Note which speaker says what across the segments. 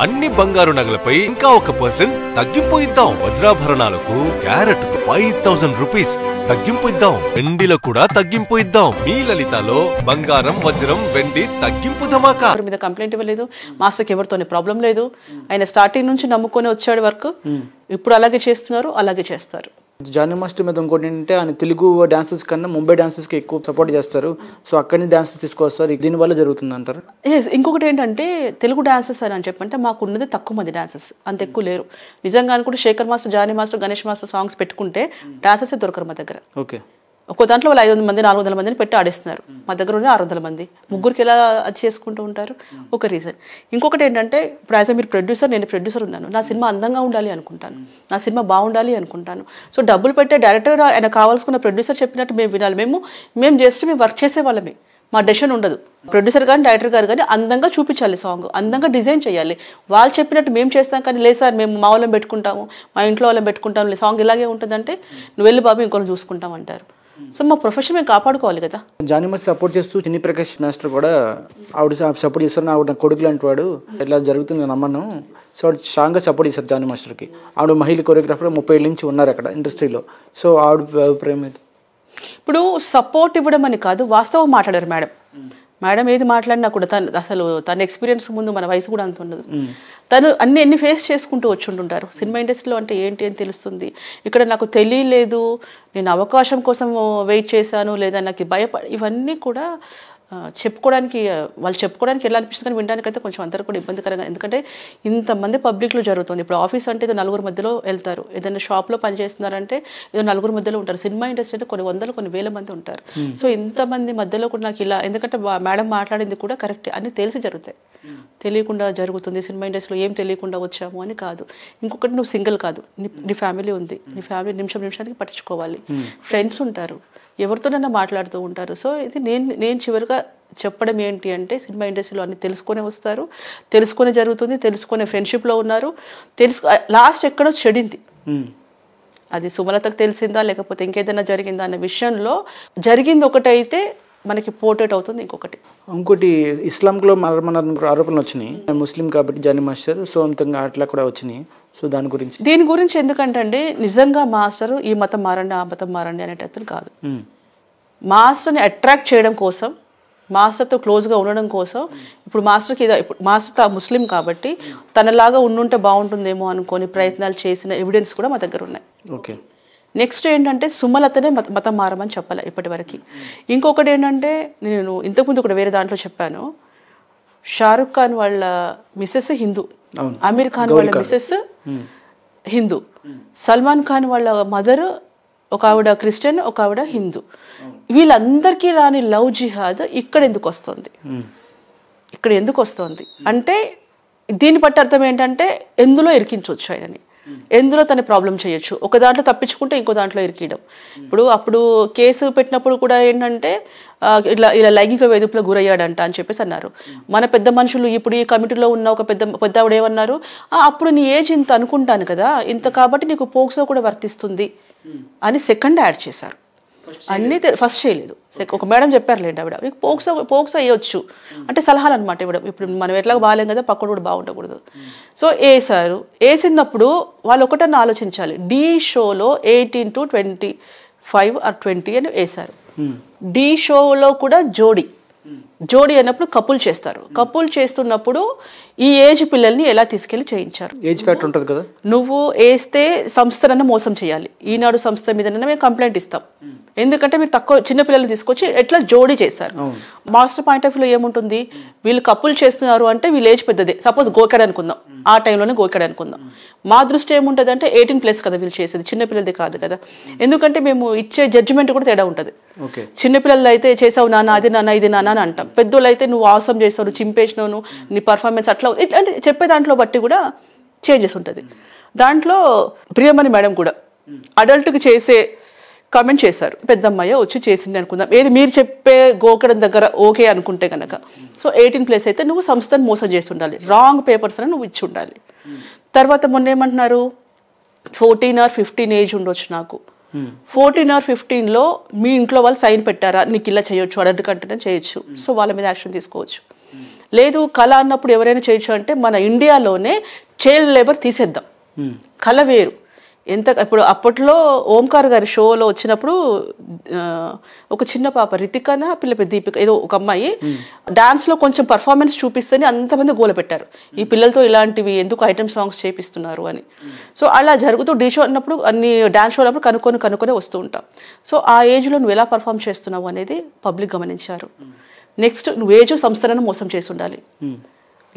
Speaker 1: అన్ని బంగారు నగలపై ఇంకా 1% తగ్గింపు ఇద్దాం. వజ్రాభరణాలకు క్యారెట్ 5000 రూపీస్ తగ్గింపు ఇద్దాం. వెండిలో కూడా తగ్గింపు ఇద్దాం. మీ లలితలో బంగారం, వజ్రం, వెండి తగ్గింపు ధమాకా.
Speaker 2: మీద కంప్లైంట్ ఇవ్వలేదు, మాస్టర్కి ఎవరితోనే ప్రాబ్లం లేదు. ఆయన స్టార్టింగ్ నుంచి నమ్ముకొని వచ్చాడు వర్క్. ఇప్పుడు అలాగే చేస్తున్నారు, అలాగే చేస్తారు.
Speaker 3: జానీ మాస్టర్ మీద ఇంకోటి ఏంటంటే ఆయన తెలుగు డాన్సర్స్ కన్నా ముంబై డాన్సర్స్కి ఎక్కువ సపోర్ట్ చేస్తారు. సో అక్కడి నుంచి డాన్సర్స్ తీసుకొస్తారు. దీనివల్ల జరుగుతుంది అంటారు.
Speaker 2: ఇంకొకటి ఏంటంటే తెలుగు డాన్సర్స్ అని చెప్పంటే మాకు ఉన్నది తక్కువ మంది డాన్సర్స్, అంత ఎక్కువ లేరు. నిజంగా అనుకుంటే Shekhar master, Jani master, Ganesh master songs పెట్టుకుంటే డాన్సర్సే దొరకరు మా దగ్గర.
Speaker 3: ఓకే,
Speaker 2: ఒక్కో దాంట్లో వాళ్ళు 500 మంది 400 మందిని పెట్టి ఆడిస్తున్నారు. మా దగ్గర ఉన్నది 600 మంది. ముగ్గురికి ఎలా అది చేసుకుంటూ ఉంటారు? ఒక రీజన్. ఇంకొకటి ఏంటంటే ఇప్పుడు యాజ్ మీరు ప్రొడ్యూసర్, నేను ప్రొడ్యూసర్ ఉన్నాను. నా సినిమా అందంగా ఉండాలి అనుకుంటాను, నా సినిమా బాగుండాలి అనుకుంటాను. సో డబ్బులు పెట్టే డైరెక్టర్ ఆయన కావాల్సుకున్న ప్రొడ్యూసర్ చెప్పినట్టు మేము వినాలి. మేము జస్ట్ మేము వర్క్ చేసే వాళ్ళమే, మా డెసిషన్ ఉండదు. ప్రొడ్యూసర్ కానీ డైరెక్టర్ గారు కానీ అందంగా చూపించాలి, సాంగ్ అందంగా డిజైన్ చేయాలి. వాళ్ళు చెప్పినట్టు మేము చేస్తాం కానీ లేదు సార్ మేము మా వాళ్ళని పెట్టుకుంటాము, మా ఇంట్లో వాళ్ళని పెట్టుకుంటాము, సాంగ్ ఇలాగే ఉంటుందంటే నువ్వు వెళ్ళి బాబు ఇంకోళ్ళు చూసుకుంటాం అంటారు. సో మా ప్రొఫెషన్ మేము కాపాడుకోవాలి కదా.
Speaker 3: జానీ మాస్టర్ సపోర్ట్ చేస్తూ చిన్ని ప్రకాష్ మాస్టర్ కూడా ఆవిడ సపోర్ట్ చేస్తారు. ఆవిడ కొడుకు లాంటి వాడు, ఇలా జరుగుతుంది నమ్మను. సో ఆవిడ స్ట్రాంగ్గా సపోర్ట్ చేస్తారు జానీ మాస్టర్కి. ఆవిడ మహిళ కొరియోగ్రాఫర్ 30 ఏళ్ళ నుంచి ఉన్నారు అక్కడ ఇండస్ట్రీలో. సో ఆవిడ అభిప్రాయం ఏంటి?
Speaker 2: ఇప్పుడు సపోర్ట్ ఇవ్వడం అని కాదు, వాస్తవం మాట్లాడారు మేడం. మేడం ఏది మాట్లాడినా కూడా తన ఎక్స్పీరియన్స్ ముందు మన వయసు కూడా అంత ఉండదు. తను ఎన్ని ఫేస్ చేసుకుంటూ వచ్చి ఉంటుంటారు. సినిమా ఇండస్ట్రీలో అంటే ఏంటి అని తెలుస్తుంది. ఇక్కడ నాకు తెలియలేదు, నేను అవకాశం కోసం వెయిట్ చేశాను, లేదా నాకు ఇవన్నీ కూడా చెప్పుకోవడానికి వాళ్ళు చెప్పుకోవడానికి ఎలా అనిపిస్తుంది కానీ వినడానికి అయితే కొంచెం అందరూ కూడా ఇబ్బందికరంగా. ఎందుకంటే ఇంతమంది పబ్లిక్లో జరుగుతుంది. ఇప్పుడు ఆఫీస్ అంటే ఏదో 4 మధ్యలో వెళ్తారు, ఏదైనా షాప్లో పనిచేస్తున్నారంటే ఏదో 4 మధ్యలో ఉంటారు. సినిమా ఇండస్ట్రీ అంటే కొన్ని వందలు కొన్ని వేల మంది ఉంటారు. సో ఇంతమంది మధ్యలో కూడా నాకు ఇలా, ఎందుకంటే మేడం మాట్లాడింది కూడా కరెక్టే, అన్నీ తెలిసి జరుగుతాయి. తెలియకుండా జరుగుతుంది సినిమా ఇండస్ట్రీలో, ఏం తెలియకుండా వచ్చాము అని కాదు. ఇంకొకటి నువ్వు సింగిల్ కాదు, నీ ఫ్యామిలీ ఉంది, నీ ఫ్యామిలీ నిమిషానికి పట్టించుకోవాలి. ఫ్రెండ్స్ ఉంటారు, ఎవరితోనైనా మాట్లాడుతూ ఉంటారు. సో ఇది నేను చివరిగా చెప్పడం ఏంటి అంటే సినిమా ఇండస్ట్రీలో అన్ని తెలుసుకొని వస్తారు, తెలుసుకొని జరుగుతుంది, తెలుసుకునే ఫ్రెండ్షిప్లో ఉన్నారు. లాస్ట్ ఎక్కడో చెడింది, అది సుమలతకు తెలిసిందా లేకపోతే ఇంకేదైనా జరిగిందా అనే విషయంలో జరిగింది ఒకటైతే మనకి పోర్ట్రేట్ అవుతుంది. ఇంకోటి
Speaker 3: ఇస్లాంలో మరణ ఆరోపణలు వచ్చినాయి, ముస్లిం కాబట్టి జానీ మాస్టర్, సో అంతంగా అట్లా కూడా వచ్చినాయి. సో దీని గురించి
Speaker 2: ఎందుకంటే అండి నిజంగా మాస్టర్ ఈ మతం మారండి ఆ మతం మారండి అనేటప్పుడు కాదు. మాస్టర్ని అట్రాక్ట్ చేయడం కోసం, మాస్టర్తో క్లోజ్గా ఉండడం కోసం, ఇప్పుడు మాస్టర్ ముస్లిం కాబట్టి తనలాగా ఉండుంటే బాగుంటుందేమో అనుకొని ప్రయత్నాలు చేసిన ఎవిడెన్స్ కూడా మా దగ్గర ఉన్నాయి.
Speaker 3: ఓకే,
Speaker 2: నెక్స్ట్ ఏంటంటే సుమలతనే మతం మారమని చెప్పాలి ఇప్పటి వరకు. ఇంకొకటి ఏంటంటే నేను ఇంతకుముందు కూడా వేరే దాంట్లో చెప్పాను, షారుఖ్ ఖాన్ వాళ్ళ మిస్సెస్ హిందూ, ఆమీర్ ఖాన్ వాళ్ళ మిస్సెస్ హిందూ, సల్మాన్ ఖాన్ వాళ్ళ మదర్ ఒక ఆవిడ క్రిస్టియన్, ఒక ఆవిడ హిందూ. వీళ్ళందరికీ రాని లవ్ జిహాద్ ఇక్కడ ఎందుకు వస్తుంది అంటే దీన్ని బట్టి అర్థం ఏంటంటే ఎందులో ఇరికించవచ్చు ఆయనని, ఎందులో తన ప్రాబ్లం చేయొచ్చు. ఒక దాంట్లో తప్పించుకుంటే ఇంకో దాంట్లో ఇరికియడం. అప్పుడు కేసు పెట్టినప్పుడు కూడా ఏంటంటే ఇలా లైంగిక వేధింపులో గురయ్యాడంట అని చెప్పేసి అన్నారు. మన పెద్ద మనుషులు ఇప్పుడు ఈ కమిటీలో ఉన్న ఒక పెద్ద ఆవిడ ఏమన్నారు, అప్పుడు నీ ఏజ్ ఇంత అనుకుంటాను కదా, ఇంత కాబట్టి నీకు పోక్సో కూడా వర్తిస్తుంది అని సెకండ్ యాడ్ చేశారు. అన్నీ ఫస్ట్ చేయలేదు. ఒక మేడం చెప్పారులేండి ఆవిడ మీకు పోక్సో వేయొచ్చు అంటే సలహాలు అనమాట ఇవ్వడం. ఇప్పుడు మనం ఎట్లా బాగాలేం కదా, పక్కన కూడా బాగుండకూడదు. సో వేసారు. వేసినప్పుడు వాళ్ళు ఒకటన్నా ఆలోచించాలి. డి షోలో 18 to 25 or 20 అని వేశారు. డి షోలో కూడా జోడీ అన్నప్పుడు కపుల్ చేస్తారు. కపుల్ చేస్తున్నప్పుడు ఈ ఏజ్ పిల్లల్ని ఎలా తీసుకెళ్లి చేయించారు?
Speaker 3: ఏజ్ ఫ్యాక్టర్ ఉంటుంది కదా.
Speaker 2: నువ్వు వేస్తే సంస్థనన్నా మోసం చేయాలి. ఈనాడు సంస్థ మీద మేము కంప్లైంట్ ఇస్తాం. ఎందుకంటే మీరు తక్కువ చిన్న పిల్లల్ని తీసుకొచ్చి ఎట్లా జోడీ చేశారు. మాస్టర్ పాయింట్ ఆఫ్ వ్యూలో ఏముంటుంది, వీళ్ళు కపుల్ చేస్తున్నారు అంటే వీళ్ళు ఏజ్ పెద్దదే. సపోజ్ గోకాడు అనుకుందాం, ఆ టైంలోనే గోకాడు అనుకుందాం. మా దృష్టి ఏముంటుంది అంటే 18+ కదా వీళ్ళు చేసేది, చిన్నపిల్లలది కాదు కదా. ఎందుకంటే మేము ఇచ్చే జడ్జిమెంట్ కూడా తేడా ఉంటుంది. చిన్నపిల్లలు అయితే చేసావు నాన్న, అది నాన్న, ఇది నాన్న అని అంటాం. పెద్దోళ్ళు అయితే నువ్వు ఆసం చేస్తావు, నువ్వు చింపేసినావు, నీ పర్ఫార్మెన్స్ అట్లా అంటే చెప్పే దాంట్లో బట్టి కూడా చేంజెస్ ఉంటుంది. దాంట్లో ప్రియమణి మేడం కూడా అడల్ట్కి చేసే కామెంట్ చేశారు. పెద్దమ్మాయి వచ్చి చేసింది అనుకుందాం, ఏది మీరు చెప్పే గోకడం దగ్గర ఓకే అనుకుంటే కనుక. సో 18+ అయితే నువ్వు సంస్థను మోసం చేసి ఉండాలి, రాంగ్ పేపర్స్ అని నువ్వు ఇచ్చి ఉండాలి. తర్వాత మొన్న ఏమంటున్నారు, 14 or 15 ఏజ్ ఉండొచ్చు నాకు. 14 or 15లో మీ ఇంట్లో వాళ్ళు సైన్ పెట్టారా నీకు ఇలా చేయొచ్చు, అడల్ట్ కంటెంట్ చేయొచ్చు. సో వాళ్ళ మీద యాక్షన్ తీసుకోవచ్చు. లేదు కళ అన్నప్పుడు ఎవరైనా చేయొచ్చు అంటే మన ఇండియాలోనే చైల్డ్ లేబర్ తీసేద్దాం. కళ వేరు. ఎంత ఇప్పుడు అప్పట్లో ఓంకార్ గారి షోలో వచ్చినప్పుడు ఒక చిన్న పాప రితికనా పిల్ల దీపిక ఏదో ఒక అమ్మాయి డాన్స్లో కొంచెం పర్ఫార్మెన్స్ చూపిస్తేనే అంతమంది గోల పెట్టారు, ఈ పిల్లలతో ఇలాంటివి ఎందుకు ఐటమ్ సాంగ్స్ చేపిస్తున్నారు అని. సో అలా జరుగుతూ డీ షో అన్నప్పుడు అన్ని డాన్స్ షో అన్నప్పుడు కనుక్కొని వస్తూ ఉంటాం. సో ఆ ఏజ్లో నువ్వు ఎలా పర్ఫామ్ చేస్తున్నావు అనేది పబ్లిక్ గమనించారు. నెక్స్ట్ నువ్వు ఏజ్ సంస్థలను మోసం చేసి ఉండాలి,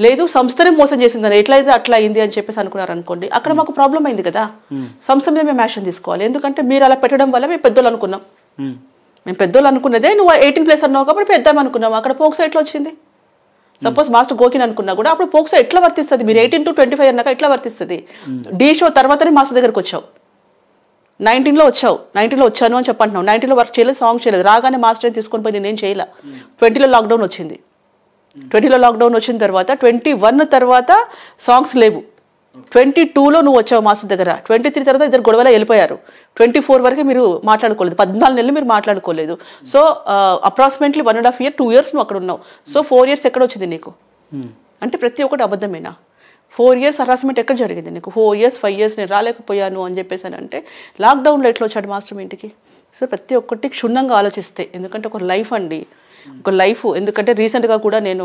Speaker 2: లేదు సంస్థనే మోసం చేసిందని ఎట్లయితే అట్లా అయింది అని చెప్పేసి అనుకున్నారు అనుకోండి, అక్కడ మాకు ప్రాబ్లం అయింది కదా. సంస్థ మీద మేము యాక్షన్ తీసుకోవాలి. ఎందుకంటే మీరు అలా పెట్టడం వల్ల మేము పెద్దోళ్ళు అనుకున్నాం. మేము పెద్దోళ్ళు అనుకున్నదే నువ్వు 18+ అన్నావు కాబట్టి పెద్దాం అనుకున్నాం. అక్కడ పోక్సో ఎట్లా వచ్చింది? సపోజ్ మాస్టర్ గోకిన్ అనుకున్నా కూడా అప్పుడు పోక్సో ఎట్లా వర్తిస్తుంది? మీరు 18 to 25 అన్నాక ఎట్లా వర్తిస్తుంది? డీ షో తర్వాతనే మాస్టర్ దగ్గరకు వచ్చావు. 19లో వచ్చావు, 19లో వచ్చాను అని చెప్పంటున్నావు. 19లో వర్క్ చేయలేదు, సాంగ్ చేయలేదు. రాగానే మాస్టర్ తీసుకొని పోయి నేనేం చేయలే. 20లో లాక్డౌన్ వచ్చింది. 20లో లాక్డౌన్ వచ్చిన తర్వాత 21 తర్వాత సాంగ్స్ లేవు. 22లో నువ్వు వచ్చావు మాస్టర్ దగ్గర. 23 తర్వాత ఇద్దరు గొడవలో వెళ్ళిపోయారు. 24 వరకు మీరు మాట్లాడుకోలేదు. 14 నెలలు మీరు మాట్లాడుకోలేదు. సో అప్రాక్సిమేట్లీ 1.5 year 2 years నువ్వు అక్కడ ఉన్నావు. సో 4 years ఎక్కడ వచ్చింది నీకు? అంటే ప్రతి ఒక్కటి అబద్ధమేనా? 4 years హరాస్మెంట్ ఎక్కడ జరిగింది నీకు? 4 years 5 years నేను రాలేకపోయాను అని చెప్పేసి అంటే లాక్డౌన్లో ఎట్లా వచ్చాడు మాస్టర్ మీ ఇంటికి? సో ప్రతి ఒక్కటి క్షుణ్ణంగా ఆలోచిస్తే, ఎందుకంటే ఒక లైఫ్ అండి, ఒక లైఫ్. ఎందుకంటే రీసెంట్గా కూడా నేను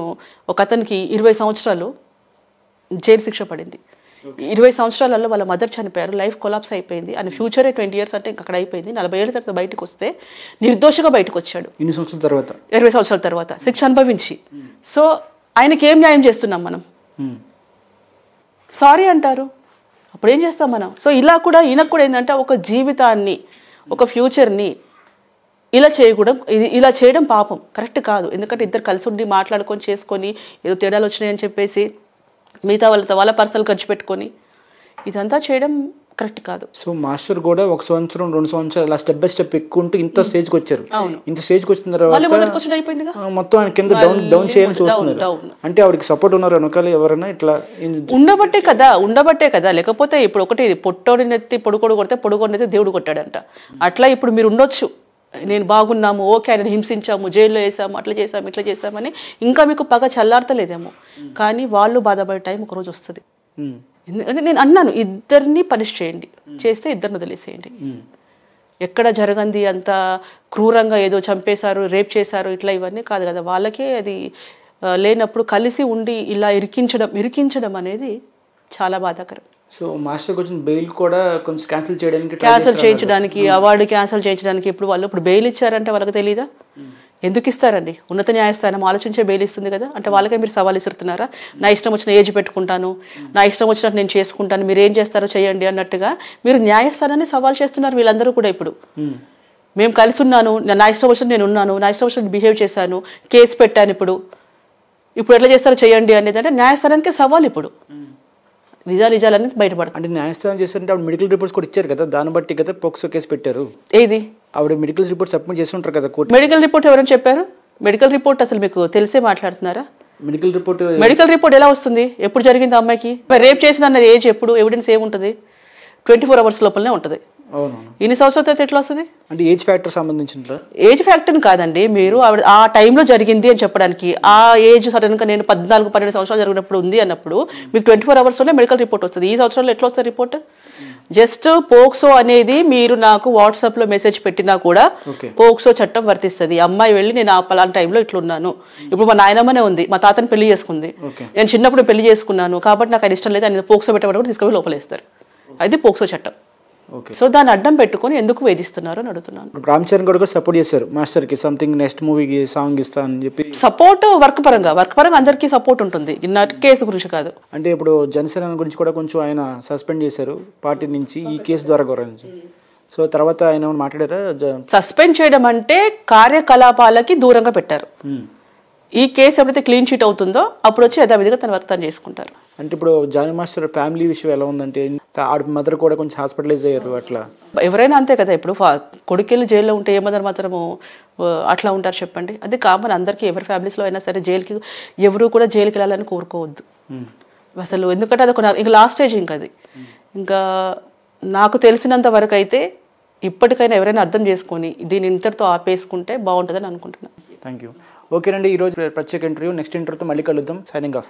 Speaker 2: ఒక అతనికి 20 సంవత్సరాలు జైలు శిక్ష పడింది. 20 సంవత్సరాలలో వాళ్ళ మదర్ చనిపోయారు, లైఫ్ కొలాప్స్ అయిపోయింది. ఆయన ఫ్యూచరే 20 years అంటే అక్కడ అయిపోయింది. 40 ఏళ్ళ తర్వాత బయటకు వస్తే నిర్దోషగా బయటకు వచ్చాడు. 20 సంవత్సరాల తర్వాత శిక్ష అనుభవించి. సో ఆయనకి ఏం న్యాయం చేస్తున్నాం మనం? సారీ అంటారు, అప్పుడు ఏం చేస్తాం మనం? సో ఇలా కూడా ఈయనకు కూడా ఏంటంటే ఒక జీవితాన్ని, ఒక ఫ్యూచర్ని ఇలా చేయకూడదు. ఇలా చేయడం పాపం, కరెక్ట్ కాదు. ఎందుకంటే ఇద్దరు కలిసి ఉండి మాట్లాడుకొని చేసుకొని ఏదో తేడాలు వచ్చినాయని చెప్పేసి మిగతా వాళ్ళ పర్సనల్ ఖర్చు పెట్టుకొని ఇదంతా చేయడం కరెక్ట్ కాదు.
Speaker 3: సో మాస్టర్ కూడా 1 సంవత్సరం 2 సంవత్సరాలు అలా స్టెప్ బై స్టెప్ ఎక్కుంటూ ఇంత స్టేజ్కి వచ్చారు. ఇంత స్టేజ్కి వచ్చిన తర్వాత మొత్తం ఆయన కింద డౌన్ చేయాలని చూస్తున్నారు. అంటే ఆవిడకి సపోర్ట్ ఉన్నారు వెనకాల ఎవరైనా ఇట్లా
Speaker 2: ఉండబట్టే కదా. లేకపోతే ఇప్పుడు ఒకటి పొట్టోడి నెత్తి పొడుకోడు కొడితే పొడుకోడి నెత్తి దేవుడు కొట్టాడంట. అట్లా ఇప్పుడు మీరు ఉండొచ్చు, నేను బాగున్నాము, ఓకే ఆయన హింసించాము, జైల్లో వేసాము, అట్లా చేసాము, ఇట్లా చేసామని ఇంకా మీకు పగ చల్లార్తలేదేమో. కానీ వాళ్ళు బాధపడే టైం ఒకరోజు వస్తుంది. ఎందుకంటే నేను అన్నాను, ఇద్దరిని పనిష్ చేయండి, చేస్తే ఇద్దరిని వదిలేసేయండి. ఎక్కడ జరగంది అంత క్రూరంగా ఏదో చంపేశారు, రేప్ చేశారు, ఇట్లా ఇవన్నీ కాదు కదా. వాళ్ళకే అది లేనప్పుడు కలిసి ఉండి ఇలా ఇరికించడం అనేది చాలా బాధాకరం.
Speaker 3: సో మాస్టర్కి వచ్చిన బెయిల్ కూడా కొంచెం
Speaker 2: క్యాన్సిల్ చేయించడానికి, అవార్డు క్యాన్సిల్ చేయించడానికి ఇప్పుడు బెయిల్ ఇచ్చారంటే వాళ్ళకి తెలీదా? ఎందుకు ఇస్తారండి? ఉన్నత న్యాయస్థానం ఆలోచించే బెయిల్ ఇస్తుంది కదా. అంటే వాళ్ళకే మీరు సవాల్ ఇస్తున్నారా? నా ఇష్టం వచ్చిన ఏజ్ పెట్టుకుంటాను, నా ఇష్టం వచ్చినట్టు నేను చేసుకుంటాను, మీరు ఏం చేస్తారో చేయండి అన్నట్టుగా మీరు న్యాయస్థానాన్ని సవాల్ చేస్తున్నారు వీళ్ళందరూ కూడా. ఇప్పుడు మేము కలిసి ఉన్నాను, నా ఇష్టం వచ్చినట్టు నేను ఉన్నాను, నా ఇష్టం వచ్చినట్టు బిహేవ్ చేశాను, కేసు పెట్టాను, ఇప్పుడు ఎట్లా చేస్తారో చేయండి అనేది అంటే న్యాయస్థానానికి సవాల్. ఇప్పుడు నిజాలని బయటపడతారు.
Speaker 3: అంటే న్యాయస్థానం చేస్తారంటే ఆవిడ మెడికల్ రిపోర్ట్స్ కూడా ఇచ్చారు కదా, దాన్ని బట్టి కదా పోక్సో కేసు పెట్టారు.
Speaker 2: ఏది
Speaker 3: ఆవిడ మెడికల్ రిపోర్ట్ సబ్మిట్ చేసి ఉంటారు కదా కోర్టు.
Speaker 2: మెడికల్ రిపోర్ట్ ఎవరైనా చెప్పారు? మెడికల్ రిపోర్ట్ అసలు మీకు తెలిసే మాట్లాడుతున్నారా?
Speaker 3: మెడికల్
Speaker 2: రిపోర్ట్ ఎలా వస్తుంది? ఎప్పుడు జరిగింది అమ్మాయికి? రేప్ చేసిన అన్నది ఏజ్ ఎప్పుడు? ఎవిడెన్స్ ఏముంటుంది? 24 hours లోపలనే ఉంటుంది. ఇన్ని సంవత్సరాల తర్వాత ఎట్లా వస్తుంది?
Speaker 3: అంటే ఏజ్ ఫ్యాక్టర్ సంబంధించిన
Speaker 2: ఏజ్ ఫ్యాక్టర్ కాదండి. మీరు ఆ టైంలో జరిగింది అని చెప్పడానికి, ఆ ఏజ్ సడన్ గా నేను 14-12 సంవత్సరాలు జరిగినప్పుడు ఉంది అన్నప్పుడు మీకు 24 hours లోనే మెడికల్ రిపోర్ట్ వస్తుంది. ఈ సంవత్సరంలో ఎట్లా వస్తుంది రిపోర్ట్? జస్ట్ పోక్సో అనేది మీరు నాకు వాట్సాప్ లో మెసేజ్ పెట్టినా కూడా పోక్సో చట్టం వర్తిస్తుంది. అమ్మాయి వెళ్ళి నేను ఆ పలానా టైంలో ఇట్లున్నాను, ఇప్పుడు మా నాయనమ్మనే ఉంది, మా తాతని పెళ్లి చేసుకుంది, నేను చిన్నప్పుడు పెళ్లి చేసుకున్నాను కాబట్టి నాకు ఆయన ఇష్టం లేదు, ఆయన పోక్సో పెట్టబడి కూడా తీసుకొని లోపలేస్తారు. అది పోక్సో చట్టం. సో దాన్ని అడ్డం పెట్టుకుని ఎందుకు వేధిస్తున్నారు అని అడుగుతున్నాను.
Speaker 3: రామ్ చరణ్ కూడా సపోర్ట్ చేశారు మాస్టర్ కి, సంథింగ్ నెక్స్ట్ మూవీకి సాంగ్ ఇస్తా అని చెప్పి.
Speaker 2: సపోర్ట్ వర్క్ పరంగా అందరికీ సపోర్ట్ ఉంటుంది, ఇన్న కేసు గురించి కాదు.
Speaker 3: అంటే ఇప్పుడు జనసేన గురించి కూడా కొంచెం ఆయన సస్పెండ్ చేశారు పార్టీ నుంచి ఈ కేసు ద్వారా గురించి. సో తర్వాత ఆయన మాట్లాడారా?
Speaker 2: సస్పెండ్ చేయడం అంటే కార్యకలాపాలకి దూరంగా పెట్టారు. ఈ కేసు ఎప్పుడైతే క్లీన్ షీట్ అవుతుందో అప్పుడు వచ్చి యథావిధిగా తన వర్క్ తను చేసుకుంటారు.
Speaker 3: అంటే ఇప్పుడు జానీ మాస్టర్ ఫ్యామిలీ విషయం ఎలా ఉందంటే ఆవిడ మదర్ కూడా కొంచెం హాస్పిటలైజ్ అయ్యారు. అట్లా
Speaker 2: ఎవరైనా అంతే కదా. ఇప్పుడు కొడుకెళ్ళి జైల్లో ఉంటే ఏ మదర్ మాత్రము అట్లా ఉంటారు చెప్పండి? అది కామన్ అందరికీ, ఎవరి ఫ్యామిలీస్లో అయినా సరే. ఎవరు కూడా జైలుకి వెళ్ళాలని కోరుకోవద్దు అసలు. ఎందుకంటే అది ఇంకా లాస్ట్ స్టేజ్. ఇంకా అది ఇంకా నాకు తెలిసినంత వరకు అయితే ఇప్పటికైనా ఎవరైనా అర్థం చేసుకొని దీని ఇంతటితో ఆపేసుకుంటే బాగుంటుందని అనుకుంటున్నాను.
Speaker 3: Thank you. ఓకేనండి, ఈరోజు ప్రత్యేక ఇంటర్వ్యూ. నెక్స్ట్ ఇంటర్వ్యూతో మళ్ళీ కలుద్దాం. Signing off.